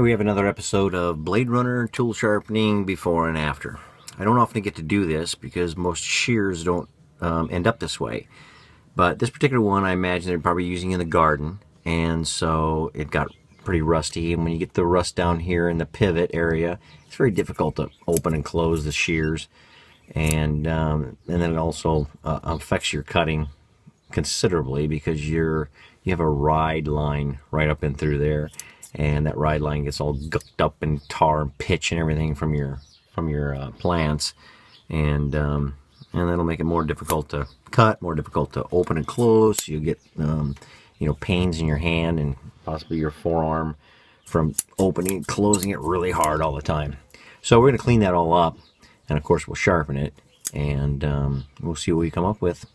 Here we have another episode of Bladerunner tool sharpening before and after. I don't often get to do this because most shears don't end up this way. But this particular one I imagine they're probably using in the garden, and so it got pretty rusty. And when you get the rust down here in the pivot area, it's very difficult to open and close the shears. And then it also affects your cutting considerably because you have a ride line right up in through there. And that ride line gets all gucked up in tar and pitch and everything from your plants, and that'll make it more difficult to cut, more difficult to open and close. You get pains in your hand and possibly your forearm from opening and closing it really hard all the time. So we're going to clean that all up, and of course we'll sharpen it, and we'll see what we come up with.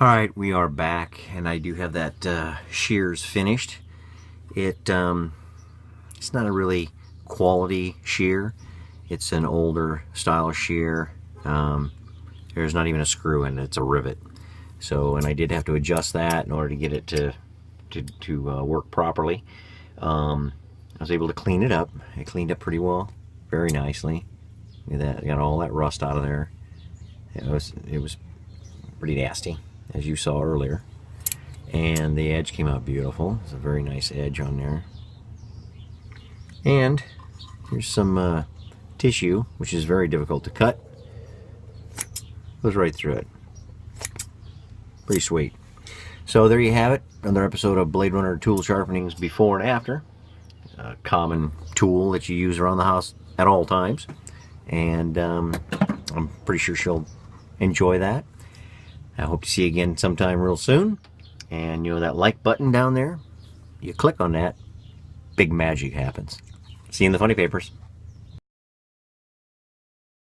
All right, we are back, and I do have that shears finished. It's not a really quality shear. It's an older style shear. There's not even a screw in it. It's a rivet. So, and I did have to adjust that in order to get it to work properly. I was able to clean it up. It cleaned up pretty well, very nicely. Look at that. I got all that rust out of there. It was pretty nasty, as you saw earlier. And the edge came out beautiful. It's a very nice edge on there. And here's some tissue, which is very difficult to cut. Goes right through it. Pretty sweet. So there you have it. Another episode of Bladerunner tool sharpenings before and after. A common tool that you use around the house at all times. And I'm pretty sure she'll enjoy that. I hope to see you again sometime real soon. And that like button down there, you click on that, big magic happens. See you in the funny papers.